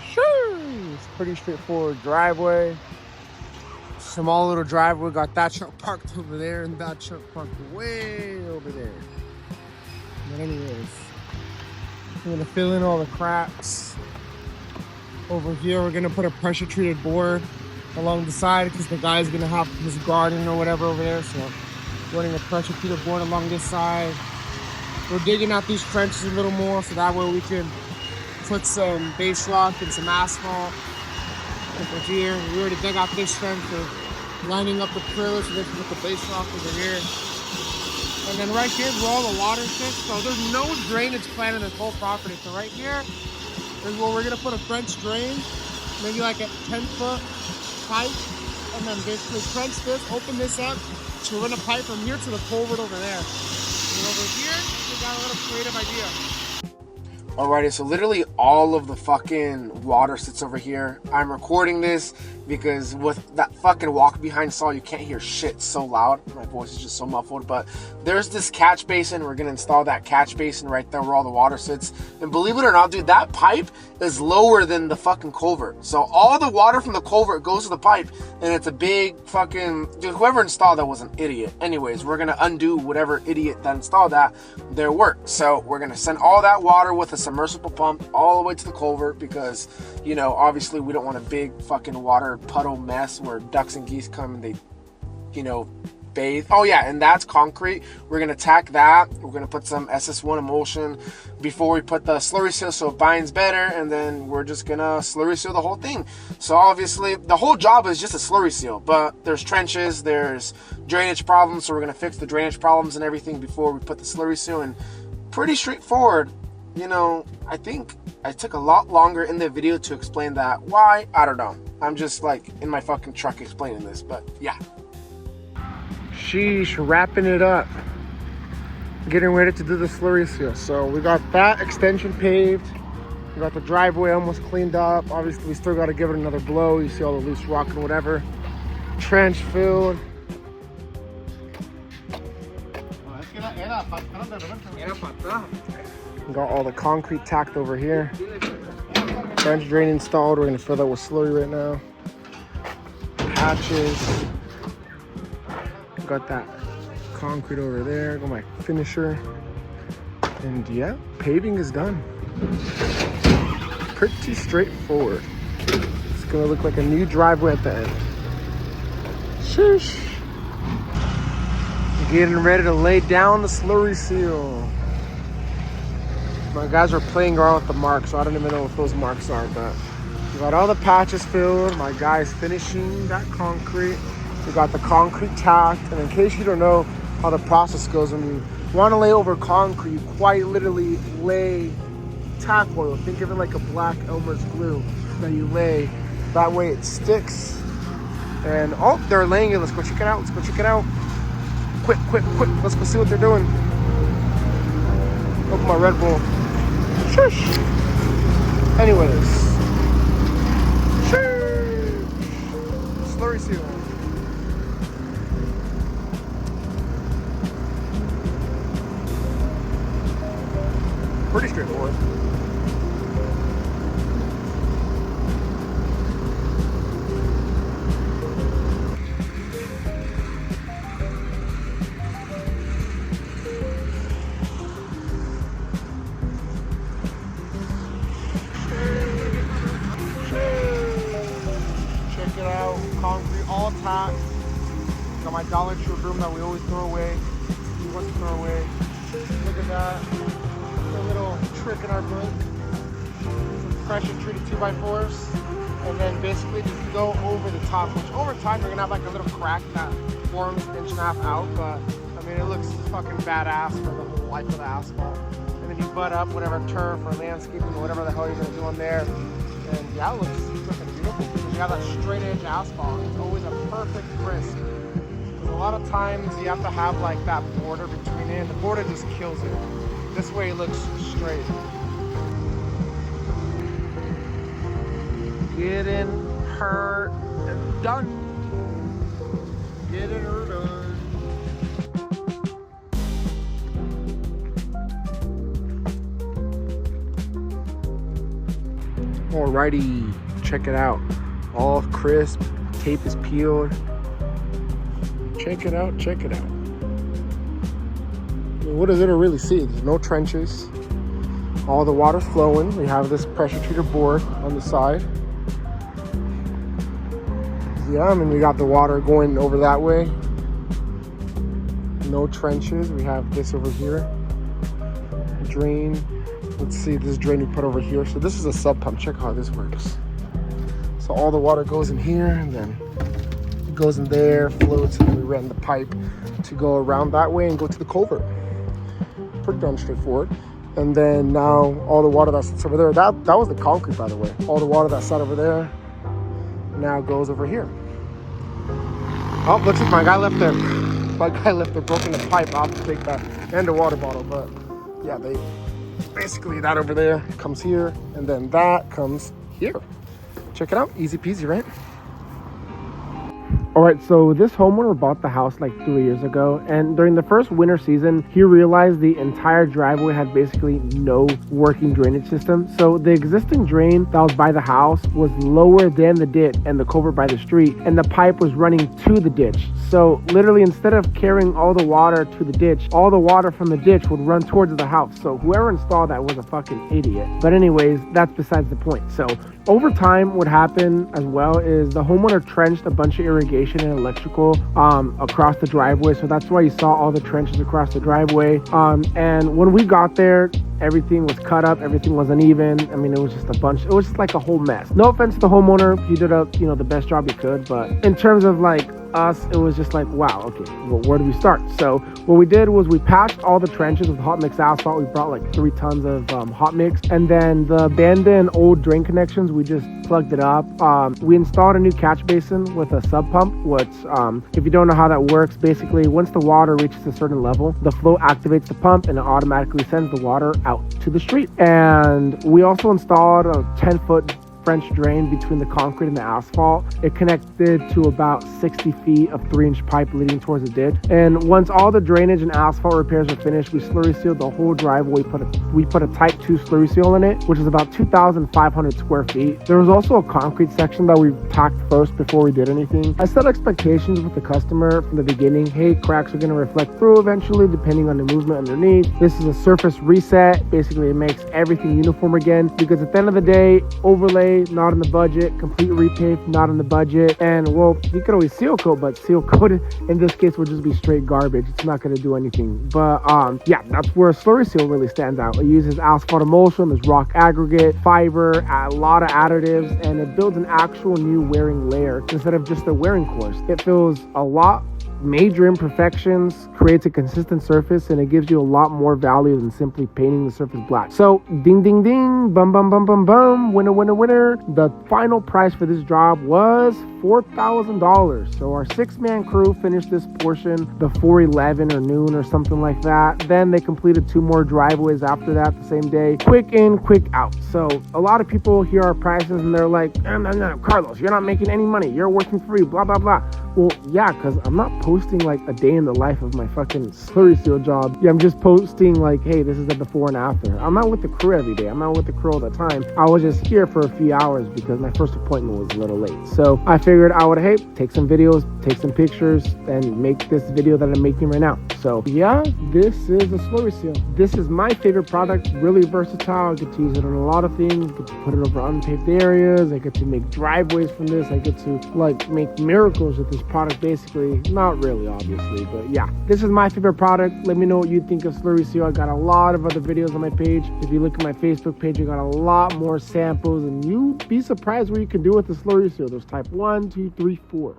Sure. It's pretty straightforward driveway. Small little driveway. Got that truck parked over there and that truck parked way over there. But anyways, we're gonna fill in all the cracks. Over here, we're gonna put a pressure treated board along the side because the guy's gonna have his garden or whatever over there. So running a pressure treated board along this side. We're digging out these trenches a little more so that way we can put some base rock and some asphalt over here. We already dug out this trench for lining up the pillars so they can put the base rock over here. And then right here is where all the water sits. So there's no drainage plan in this whole property. So right here is where we're gonna put a French drain, maybe like a 10-foot pipe, and then basically trench this, open this up to run a pipe from here to the culvert over there. And over here, we got a little creative idea. Alrighty, so literally all of the fucking water sits over here. I'm recording this because with that fucking walk behind saw, you can't hear shit. It's so loud. My voice is just so muffled. But there's this catch basin. We're gonna install that catch basin right there where all the water sits. And believe it or not, dude, that pipe is lower than the fucking culvert. So all the water from the culvert goes to the pipe, and it's a big fucking dude. Whoever installed that was an idiot. Anyways, we're gonna undo whatever idiot that installed that, their work. So we're gonna send all that water with a submersible pump all the way to the culvert because, you know, obviously we don't want a big fucking water puddle mess where ducks and geese come and they, you know, bathe. Oh yeah, and that's concrete. We're gonna tack that. We're gonna put some SS1 emulsion before we put the slurry seal so it binds better, and then we're just gonna slurry seal the whole thing. So obviously the whole job is just a slurry seal, but there's trenches, there's drainage problems, so we're gonna fix the drainage problems and everything before we put the slurry seal in. Pretty straightforward. You know, I think I took a lot longer in the video to explain that. Why? I don't know. I'm just like in my fucking truck explaining this, but yeah. Sheesh, wrapping it up. Getting ready to do the slurry seal. So we got that extension paved. We got the driveway almost cleaned up. Obviously, we still got to give it another blow. You see all the loose rock and whatever. Trench filled. We got all the concrete tacked over here. Trench drain installed. We're gonna fill that with slurry right now. Patches. Got that concrete over there. Got my finisher. And yeah, paving is done. Pretty straightforward. It's gonna look like a new driveway at the end. Sheesh. Getting ready to lay down the slurry seal. My guys are playing around with the marks, so I don't even know what those marks are, but we got all the patches filled. My guy's finishing that concrete. We got the concrete tacked, and in case you don't know how the process goes, when you want to lay over concrete, you quite literally lay tack oil. Think of it like a black Elmer's glue that you lay. That way it sticks. And oh, they're laying it. Let's go check it out. Let's go check it out. Quick, quick, quick. Let's go see what they're doing. Open my Red Bull. Shush. Anyways. Shush. Slurry seal. Pretty straightforward. Check it out, concrete all tacked. Got my Dollar Tree broom that we always throw away. We want to throw away. Look at that. A little trick in our book. Some pressure treated 2x4s. And then basically just go over the top, which over time you're gonna have like a little crack that forms 1.5 inch out, but I mean it looks fucking badass for the whole life of the asphalt. And then you butt up whatever turf or landscaping or whatever the hell you're gonna do on there. And yeah, it looks freaking beautiful because you have that straight edge asphalt. It's always a perfect crisp. Because a lot of times you have to have like that border between it, and the border just kills it. This way it looks straight. Getting her done. Getting her done. Alrighty, check it out. All crisp, tape is peeled. Check it out, check it out. I mean, what is there to really see? There's no trenches. All the water's flowing. We have this pressure treated board on the side. Yeah, I mean, we got the water going over that way. No trenches. We have this over here. Drain. Let's see, this drain we put over here. So this is a sub pump. Check how this works. So all the water goes in here and then it goes in there, floats, and we ran the pipe to go around that way and go to the culvert. Pretty darn straightforward. And then now all the water that's over there, that was the concrete, by the way. All the water that sat over there now goes over here. Oh, looks like my guy left the broken the pipe. I'll have to take that and a water bottle. But yeah, they basically, that over there comes here and then that comes here. Check it out, easy peasy, right? All right, so this homeowner bought the house like 3 years ago, and during the first winter season, he realized the entire driveway had basically no working drainage system. So the existing drain that was by the house was lower than the ditch and the culvert by the street, and the pipe was running to the ditch. So literally, instead of carrying all the water to the ditch, all the water from the ditch would run towards the house. So whoever installed that was a fucking idiot. But anyways, that's besides the point. So over time, what happened as well is the homeowner trenched a bunch of irrigation and electrical across the driveway. So that's why you saw all the trenches across the driveway. And when we got there, everything was cut up, everything was uneven. I mean, it was just a bunch, it was just like a whole mess. No offense to the homeowner, he did the best job he could, but in terms of like us, it was just like, wow, okay, well, where do we start? So what we did was we patched all the trenches with hot mix asphalt. We brought like 3 tons of hot mix, and then the abandoned old drain connections, we just plugged it up. We installed a new catch basin with a sub pump, which if you don't know how that works, basically once the water reaches a certain level, the flow activates the pump and it automatically sends the water out to the street. And we also installed a 10-foot French drain between the concrete and the asphalt. It connected to about 60 feet of 3-inch pipe leading towards the ditch. And once all the drainage and asphalt repairs were finished, we slurry sealed the whole driveway. We put a type 2 slurry seal in it, which is about 2,500 square feet. There was also a concrete section that we tacked first before we did anything. I set expectations with the customer from the beginning. Hey, cracks are going to reflect through eventually depending on the movement underneath. This is a surface reset. Basically, it makes everything uniform again, because at the end of the day, overlay not in the budget, complete repave not in the budget, and well, you could always seal coat, but seal coat in this case would just be straight garbage. It's not going to do anything. But yeah, that's where slurry seal really stands out. It uses asphalt emulsion, there's rock aggregate, fiber, a lot of additives, and it builds an actual new wearing layer instead of just a wearing course. It fills a lot major imperfections, creates a consistent surface, and it gives you a lot more value than simply painting the surface black. So ding ding ding, bum bum bum bum bum, winner winner winner. The final price for this job was $4,000. So our 6-man crew finished this portion the 4:11 or noon or something like that. Then they completed 2 more driveways after that the same day. Quick in, quick out. So a lot of people hear our prices and they're like, no, Carlos, you're not making any money, you're working free, blah blah blah. Well, yeah, because I'm not posting like a day in the life of my fucking slurry seal job. Yeah, I'm just posting like, hey, this is the before and after. I'm not with the crew every day. I'm not with the crew all the time. I was just here for a few hours because my first appointment was a little late. So I figured I would, hey, take some videos, take some pictures, and make this video that I'm making right now. So yeah, this is a slurry seal. This is my favorite product, really versatile. I get to use it on a lot of things. I get to put it over unpaved areas. I get to make driveways from this. I get to like make miracles with this product, basically. Not really, obviously, but yeah, this is my favorite product. Let me know what you think of slurry seal. I got a lot of other videos on my page. If you look at my Facebook page, I got a lot more samples, and you'd be surprised what you can do with the slurry seal. There's type 1, 2, 3, 4.